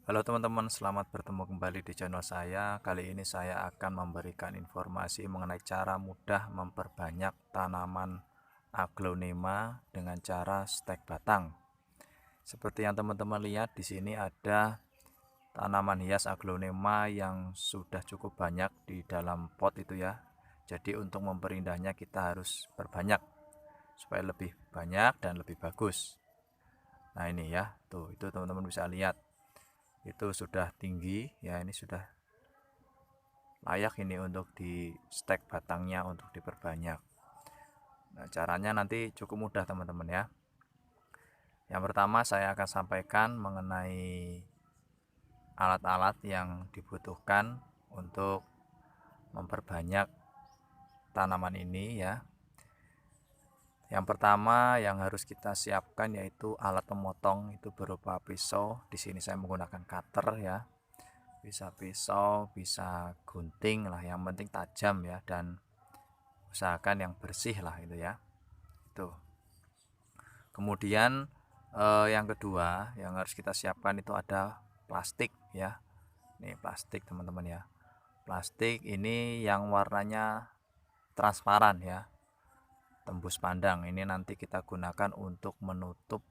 Halo teman-teman, selamat bertemu kembali di channel saya. Kali ini saya akan memberikan informasi mengenai cara mudah memperbanyak tanaman aglonema dengan cara stek batang. Seperti yang teman-teman lihat di sini ada tanaman hias aglonema yang sudah cukup banyak di dalam pot itu ya. Jadi untuk memperindahnya kita harus perbanyak supaya lebih banyak dan lebih bagus. Nah ini ya, tuh itu teman-teman bisa lihat. Itu sudah tinggi ya, ini sudah layak ini untuk di stek batangnya untuk diperbanyak. Nah, caranya nanti cukup mudah teman-teman ya. Yang pertama saya akan sampaikan mengenai alat-alat yang dibutuhkan untuk memperbanyak tanaman ini ya. Yang pertama yang harus kita siapkan yaitu alat pemotong, itu berupa pisau. Di sini saya menggunakan cutter ya. Bisa pisau, bisa gunting lah, yang penting tajam ya, dan usahakan yang bersih lah itu ya. Tuh. Kemudian yang kedua yang harus kita siapkan itu ada plastik ya. Nih plastik teman-teman ya. Plastik ini yang warnanya transparan ya, tembus pandang. Ini nanti kita gunakan untuk menutup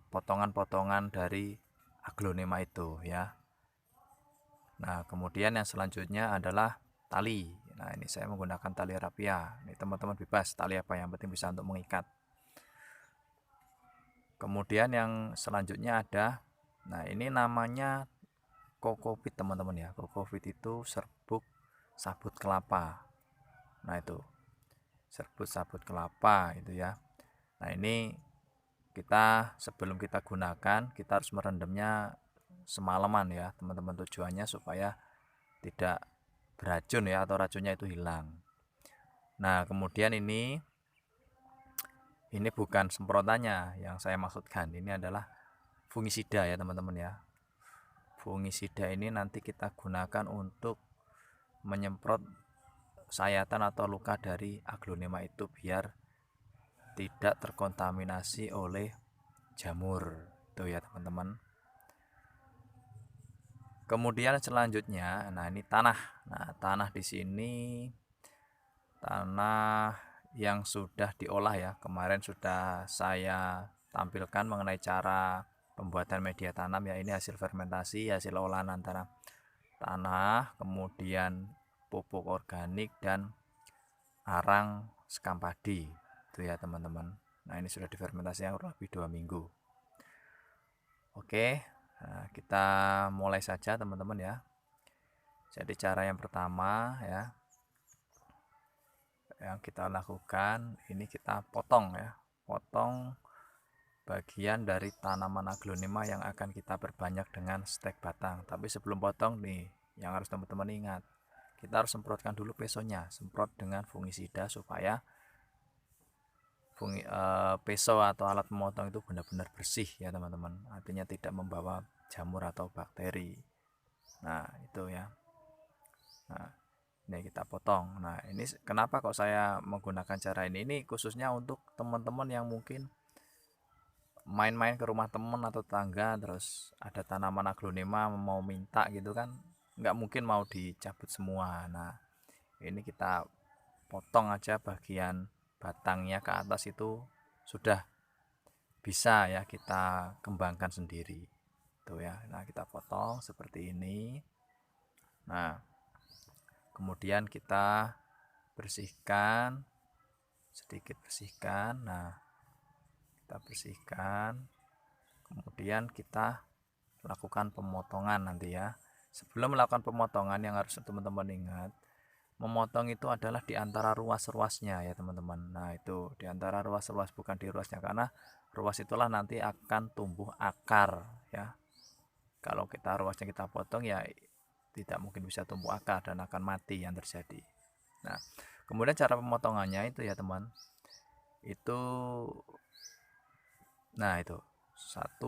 potongan-potongan dari aglonema itu ya. Nah kemudian yang selanjutnya adalah tali. Nah ini saya menggunakan tali rapia. Ini teman-teman bebas tali apa yang penting bisa untuk mengikat. Kemudian yang selanjutnya ada, nah ini namanya kokopit teman-teman ya. Kokopit itu serbuk sabut kelapa. Nah itu serbuk sabut kelapa itu ya. Nah ini kita sebelum kita gunakan kita harus merendamnya semalaman ya teman-teman, tujuannya supaya tidak beracun ya, atau racunnya itu hilang. Nah kemudian ini bukan semprotannya yang saya maksudkan, ini adalah fungisida ya teman-teman ya. Fungisida ini nanti kita gunakan untuk menyemprot sayatan atau luka dari aglonema itu biar tidak terkontaminasi oleh jamur itu ya teman-teman. Kemudian selanjutnya, nah ini tanah. Nah tanah di sini tanah yang sudah diolah ya. Kemarin sudah saya tampilkan mengenai cara pembuatan media tanam ya. Ini hasil fermentasi, hasil olahan antara tanah, kemudian pupuk organik dan arang sekam padi itu ya teman-teman. Nah ini sudah difermentasi yang kurang lebih 2 minggu. Oke, nah, kita mulai saja teman-teman ya. Jadi cara yang pertama ya yang kita lakukan, ini kita potong ya, potong bagian dari tanaman aglonema yang akan kita perbanyak dengan stek batang. Tapi sebelum potong nih, yang harus teman-teman ingat, kita harus semprotkan dulu pesonya, semprot dengan fungisida supaya peso atau alat memotong itu benar-benar bersih ya teman-teman, artinya tidak membawa jamur atau bakteri. Nah itu ya. Nah ini kita potong. Nah ini kenapa kok saya menggunakan cara ini khususnya untuk teman-teman yang mungkin main-main ke rumah teman atau tetangga terus ada tanaman aglonema mau minta gitu kan, nggak mungkin mau dicabut semua. Nah ini kita potong aja bagian batangnya ke atas, itu sudah bisa ya kita kembangkan sendiri tuh ya. Nah kita potong seperti ini. Nah kemudian kita bersihkan sedikit, bersihkan. Nah kita bersihkan, kemudian kita lakukan pemotongan nanti ya. Sebelum melakukan pemotongan yang harus teman-teman ingat, memotong itu adalah di antara ruas-ruasnya ya teman-teman. Nah itu di antara ruas-ruas, bukan di ruasnya, karena ruas itulah nanti akan tumbuh akar ya. Kalau kita ruasnya kita potong ya tidak mungkin bisa tumbuh akar dan akan mati yang terjadi. Nah kemudian cara pemotongannya itu ya teman, itu nah itu 1,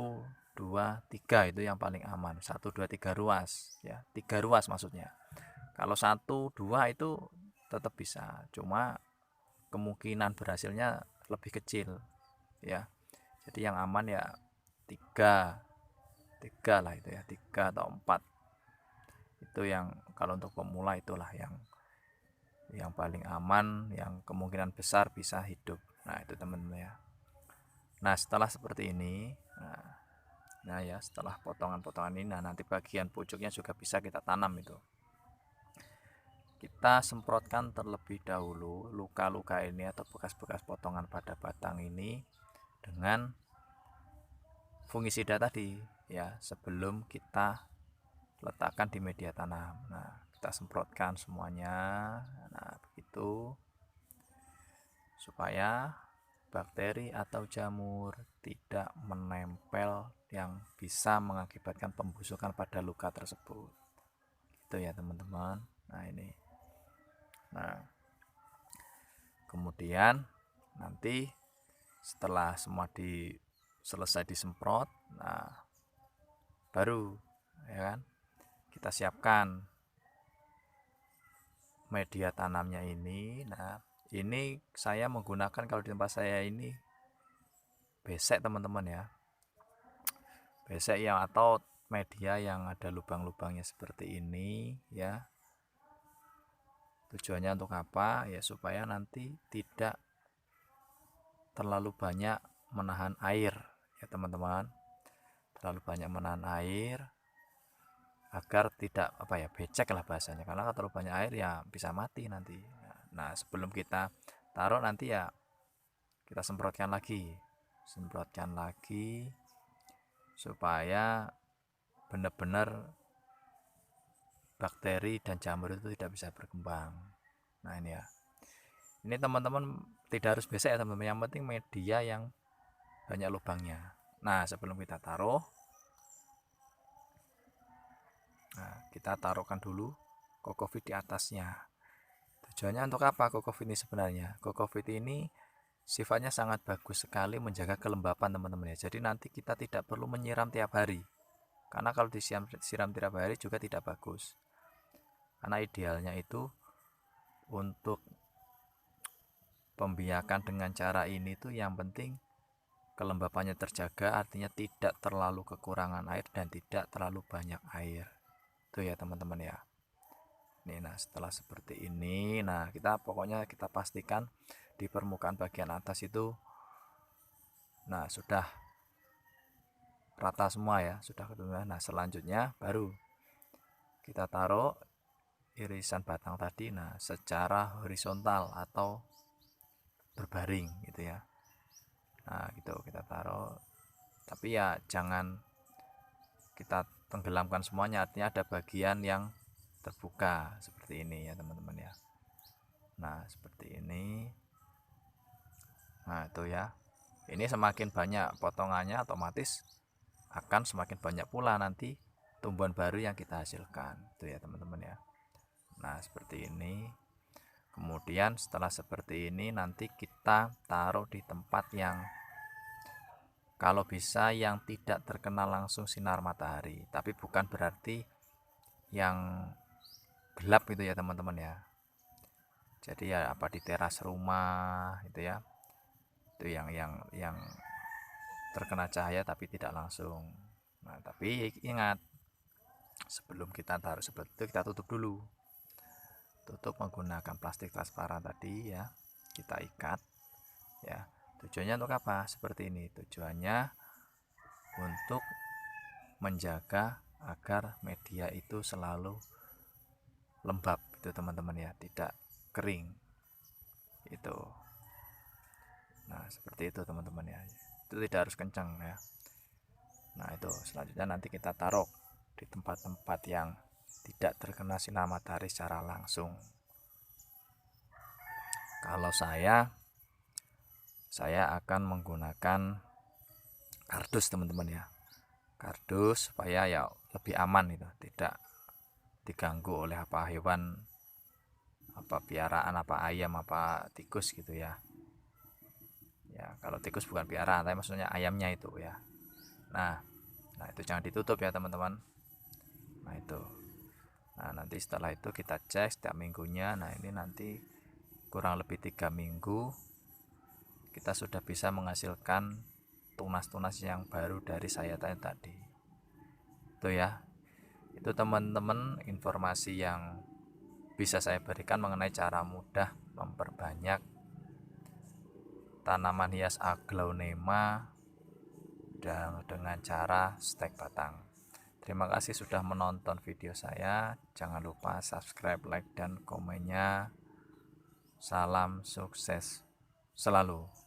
2, 3 itu yang paling aman. 1, 2, 3 ruas ya, 3 ruas maksudnya. Kalau 1, 2 itu tetap bisa, cuma kemungkinan berhasilnya lebih kecil ya. Jadi yang aman ya 3 3 lah itu ya, 3 atau 4. Itu yang kalau untuk pemula itulah yang paling aman, yang kemungkinan besar bisa hidup. Nah itu teman-teman ya. Nah setelah seperti ini, nah ya setelah potongan-potongan ini, nah nanti bagian pucuknya juga bisa kita tanam itu. Kita semprotkan terlebih dahulu luka-luka ini atau bekas-bekas potongan pada batang ini dengan fungisida tadi ya, sebelum kita letakkan di media tanam. Nah kita semprotkan semuanya, nah begitu, supaya bakteri atau jamur tidak menempel yang bisa mengakibatkan pembusukan pada luka tersebut. Itu ya teman-teman. Nah ini. Nah, kemudian nanti setelah semua selesai disemprot, nah baru ya kan kita siapkan media tanamnya ini. Nah ini saya menggunakan, kalau di tempat saya ini besek teman-teman ya, besek yang atau media yang ada lubang-lubangnya seperti ini ya. Tujuannya untuk apa ya, supaya nanti tidak terlalu banyak menahan air ya teman-teman, terlalu banyak menahan air agar tidak becek lah bahasanya, karena kalau terlalu banyak air ya bisa mati nanti. Nah sebelum kita taruh nanti ya kita semprotkan lagi supaya benar-benar bakteri dan jamur itu tidak bisa berkembang. Nah ini ya, ini teman-teman tidak harus besek ya teman-teman, yang penting media yang banyak lubangnya. Nah sebelum kita taruh, nah kita taruhkan dulu kokopit di atasnya. Tujuannya untuk apa kokopit ini sebenarnya? Kokopit ini sifatnya sangat bagus sekali menjaga kelembapan teman-teman ya. Jadi nanti kita tidak perlu menyiram tiap hari, karena kalau disiram tiap hari juga tidak bagus. Karena idealnya itu untuk pembiakan dengan cara ini tuh yang penting kelembapannya terjaga, artinya tidak terlalu kekurangan air dan tidak terlalu banyak air. Itu ya teman-teman ya. Nih, nah setelah seperti ini, nah kita pokoknya kita pastikan di permukaan bagian atas itu nah sudah rata semua ya, sudah ketemu. Nah selanjutnya baru kita taruh irisan batang tadi, nah secara horizontal atau berbaring gitu ya. Nah gitu kita taruh, tapi ya jangan kita tenggelamkan semuanya, artinya ada bagian yang terbuka seperti ini ya teman-teman ya. Nah seperti ini. Nah itu ya, ini semakin banyak potongannya otomatis akan semakin banyak pula nanti tumbuhan baru yang kita hasilkan. Itu ya teman-teman ya. Nah seperti ini. Kemudian setelah seperti ini nanti kita taruh di tempat yang kalau bisa yang tidak terkena langsung sinar matahari, tapi bukan berarti yang gelap gitu ya teman-teman ya. Jadi ya apa di teras rumah itu ya, itu yang terkena cahaya tapi tidak langsung. Nah tapi ingat, sebelum kita taruh seperti itu kita tutup dulu, tutup menggunakan plastik transparan tadi ya, kita ikat ya. Tujuannya untuk apa? Seperti ini, tujuannya untuk menjaga agar media itu selalu lembab itu teman-teman ya, tidak kering itu. Nah seperti itu teman-teman ya, itu tidak harus kencang ya. Nah itu selanjutnya nanti kita taruh di tempat-tempat yang tidak terkena sinar matahari secara langsung. Kalau saya akan menggunakan kardus teman-teman ya, kardus supaya ya lebih aman itu, tidak diganggu oleh apa hewan, apa piaraan, apa ayam, apa tikus gitu ya. Ya kalau tikus bukan piaraan, tapi maksudnya ayamnya itu ya. Nah itu jangan ditutup ya teman-teman. Nah itu, nah nanti setelah itu kita cek setiap minggunya. Nah ini nanti kurang lebih 3 minggu kita sudah bisa menghasilkan tunas-tunas yang baru dari sayatan tadi. Itu ya, itu teman-teman informasi yang bisa saya berikan mengenai cara mudah memperbanyak tanaman hias aglaonema dengan cara stek batang. Terima kasih sudah menonton video saya. Jangan lupa subscribe, like, dan komennya. Salam sukses selalu.